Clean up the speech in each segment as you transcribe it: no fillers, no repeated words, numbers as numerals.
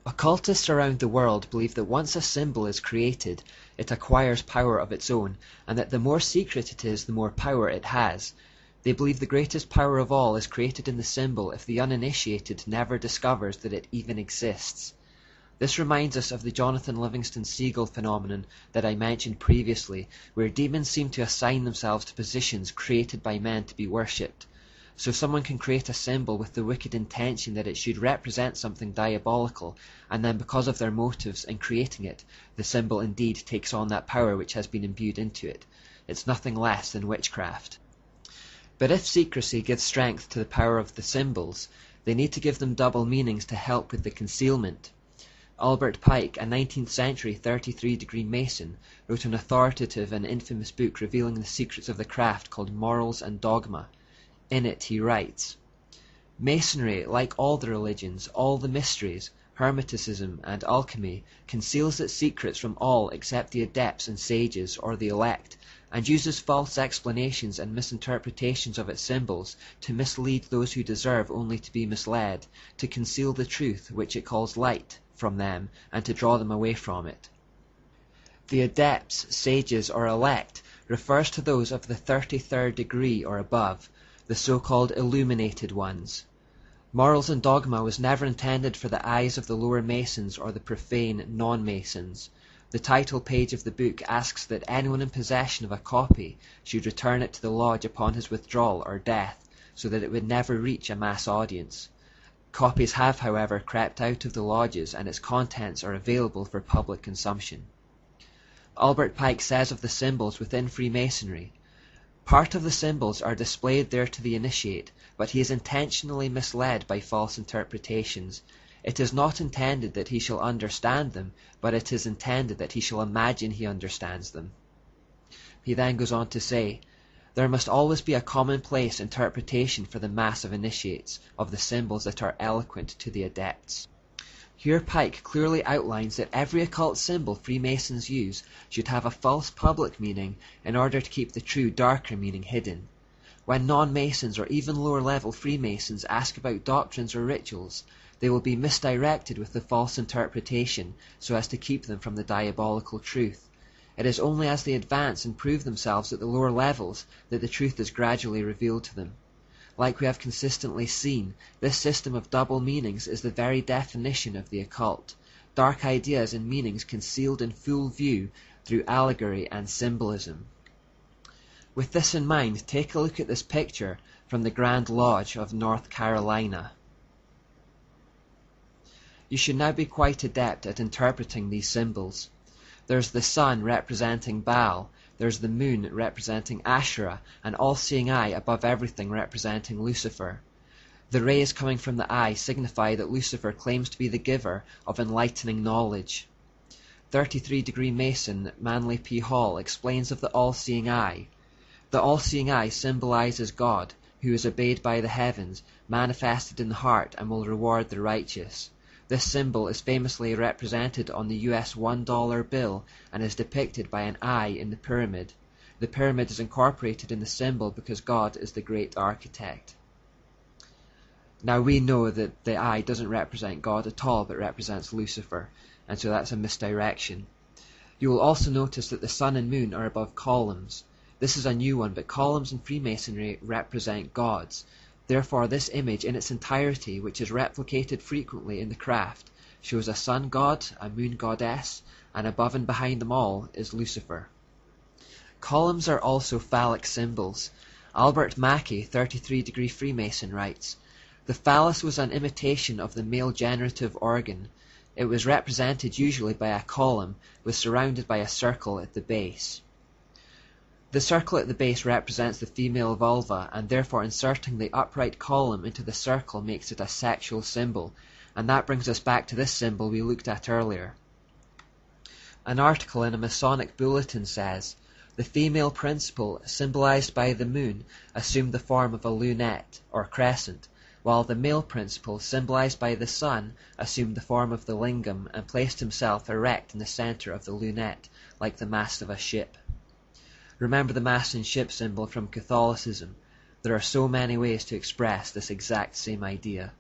Occultists around the world believe that once a symbol is created, it acquires power of its own, and that the more secret it is, the more power it has. They believe the greatest power of all is created in the symbol if the uninitiated never discovers that it even exists. This reminds us of the Jonathan Livingston Seagull phenomenon that I mentioned previously, where demons seem to assign themselves to positions created by men to be worshipped. So someone can create a symbol with the wicked intention that it should represent something diabolical, and then because of their motives in creating it, the symbol indeed takes on that power which has been imbued into it. It's nothing less than witchcraft. But if secrecy gives strength to the power of the symbols, they need to give them double meanings to help with the concealment. Albert Pike, a 19th century 33-degree Mason, wrote an authoritative and infamous book revealing the secrets of the craft called Morals and Dogma. In it he writes, "Masonry, like all the religions, all the mysteries, Hermeticism and alchemy, conceals its secrets from all except the adepts and sages or the elect, and uses false explanations and misinterpretations of its symbols to mislead those who deserve only to be misled, to conceal the truth, which it calls light, from them, and to draw them away from it." The adepts, sages, or elect refers to those of the 33rd degree or above, the so-called illuminated ones. Morals and Dogma was never intended for the eyes of the lower Masons or the profane non-Masons. The title page of the book asks that anyone in possession of a copy should return it to the lodge upon his withdrawal or death, so that it would never reach a mass audience. Copies have, however, crept out of the lodges, and its contents are available for public consumption. Albert Pike says of the symbols within Freemasonry, "Part of the symbols are displayed there to the initiate, but he is intentionally misled by false interpretations. It is not intended that he shall understand them, but it is intended that he shall imagine he understands them." He then goes on to say, "There must always be a commonplace interpretation for the mass of initiates of the symbols that are eloquent to the adepts." Here Pike clearly outlines that every occult symbol Freemasons use should have a false public meaning in order to keep the true darker meaning hidden. When non-Masons or even lower-level Freemasons ask about doctrines or rituals, they will be misdirected with the false interpretation so as to keep them from the diabolical truth. It is only as they advance and prove themselves at the lower levels that the truth is gradually revealed to them. Like we have consistently seen, this system of double meanings is the very definition of the occult, dark ideas and meanings concealed in full view through allegory and symbolism. With this in mind, take a look at this picture from the Grand Lodge of North Carolina. You should now be quite adept at interpreting these symbols. There's the sun representing Baal, there's the moon representing Asherah, an all-seeing eye above everything representing Lucifer. The rays coming from the eye signify that Lucifer claims to be the giver of enlightening knowledge. 33-degree Mason Manly P. Hall explains of the all-seeing eye. The all-seeing eye symbolizes God, who is obeyed by the heavens, manifested in the heart, and will reward the righteous. This symbol is famously represented on the US $1 bill and is depicted by an eye in the pyramid. The pyramid is incorporated in the symbol because God is the great architect. Now we know that the eye doesn't represent God at all, but represents Lucifer, and so that's a misdirection. You will also notice that the sun and moon are above columns. This is a new one, but columns in Freemasonry represent gods. Therefore this image in its entirety, which is replicated frequently in the craft, shows a sun god, a moon goddess, and above and behind them all is Lucifer. Columns are also phallic symbols. Albert Mackey, 33-degree Freemason, writes, "The phallus was an imitation of the male generative organ. It was represented usually by a column, was surrounded by a circle at the base. The circle at the base represents the female vulva, and therefore inserting the upright column into the circle makes it a sexual symbol, and that brings us back to this symbol we looked at earlier." An article in a Masonic bulletin says, "The female principle, symbolized by the moon, assumed the form of a lunette, or crescent, while the male principle, symbolized by the sun, assumed the form of the lingam, and placed himself erect in the center of the lunette, like the mast of a ship." Remember the mast and ship symbol from Catholicism. There are so many ways to express this exact same idea.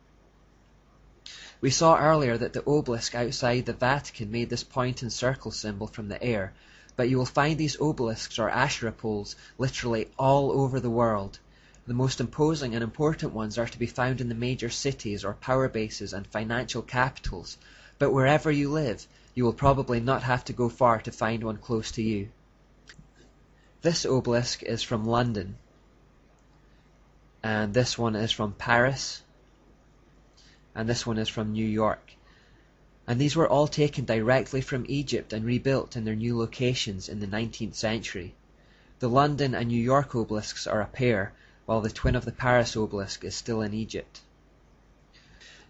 We saw earlier that the obelisk outside the Vatican made this point and circle symbol from the air, but you will find these obelisks or Asherah poles literally all over the world. The most imposing and important ones are to be found in the major cities or power bases and financial capitals, but wherever you live, you will probably not have to go far to find one close to you. This obelisk is from London, and this one is from Paris, and this one is from New York. And these were all taken directly from Egypt and rebuilt in their new locations in the 19th century. The London and New York obelisks are a pair, while the twin of the Paris obelisk is still in Egypt.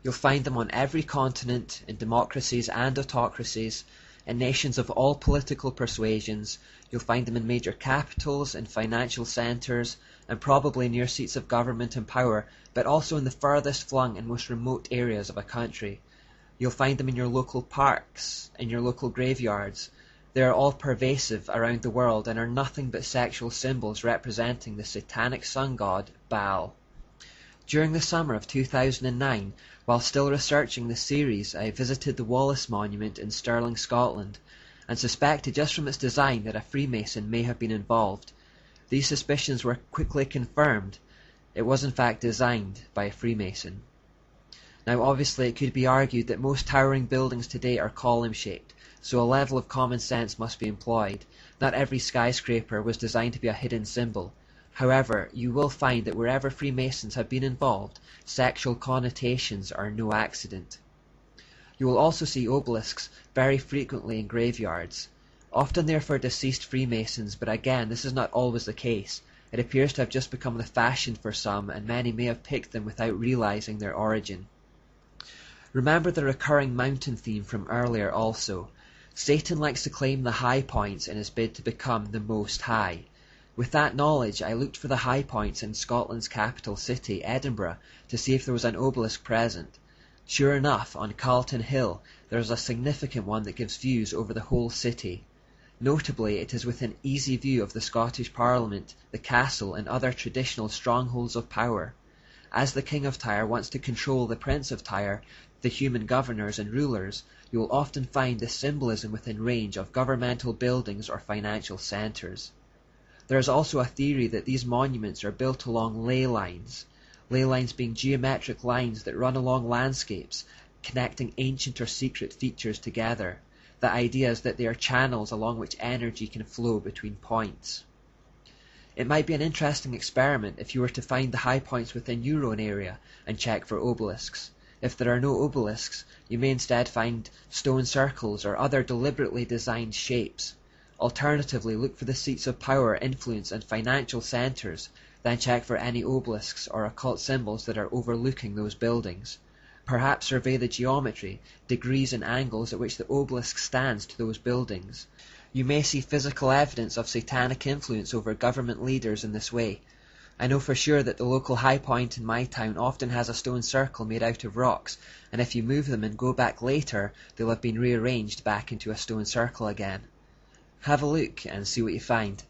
You'll find them on every continent, in democracies and autocracies, in nations of all political persuasions. You'll find them in major capitals, in financial centres, and probably near seats of government and power, but also in the furthest flung and most remote areas of a country. You'll find them in your local parks, in your local graveyards. They are all pervasive around the world and are nothing but sexual symbols representing the satanic sun god, Baal. During the summer of 2009, while still researching the series, I visited the Wallace Monument in Stirling, Scotland, and suspected just from its design that a Freemason may have been involved. These suspicions were quickly confirmed. It was in fact designed by a Freemason. Now obviously it could be argued that most towering buildings today are column-shaped, so a level of common sense must be employed. Not every skyscraper was designed to be a hidden symbol. However, you will find that wherever Freemasons have been involved, sexual connotations are no accident. You will also see obelisks very frequently in graveyards. Often they are for deceased Freemasons, but again, this is not always the case. It appears to have just become the fashion for some, and many may have picked them without realizing their origin. Remember the recurring mountain theme from earlier also. Satan likes to claim the high points in his bid to become the Most High. With that knowledge, I looked for the high points in Scotland's capital city, Edinburgh, to see if there was an obelisk present. Sure enough, on Carlton Hill, there is a significant one that gives views over the whole city. Notably, it is within easy view of the Scottish Parliament, the castle, and other traditional strongholds of power. As the King of Tyre wants to control the Prince of Tyre, the human governors and rulers, you will often find this symbolism within range of governmental buildings or financial centres. There is also a theory that these monuments are built along ley lines being geometric lines that run along landscapes, connecting ancient or secret features together. The idea is that they are channels along which energy can flow between points. It might be an interesting experiment if you were to find the high points within your own area and check for obelisks. If there are no obelisks, you may instead find stone circles or other deliberately designed shapes. Alternatively, look for the seats of power, influence, and financial centres, then check for any obelisks or occult symbols that are overlooking those buildings. Perhaps survey the geometry, degrees and angles at which the obelisk stands to those buildings. You may see physical evidence of satanic influence over government leaders in this way. I know for sure that the local high point in my town often has a stone circle made out of rocks, and if you move them and go back later, they'll have been rearranged back into a stone circle again. Have a look and see what you find.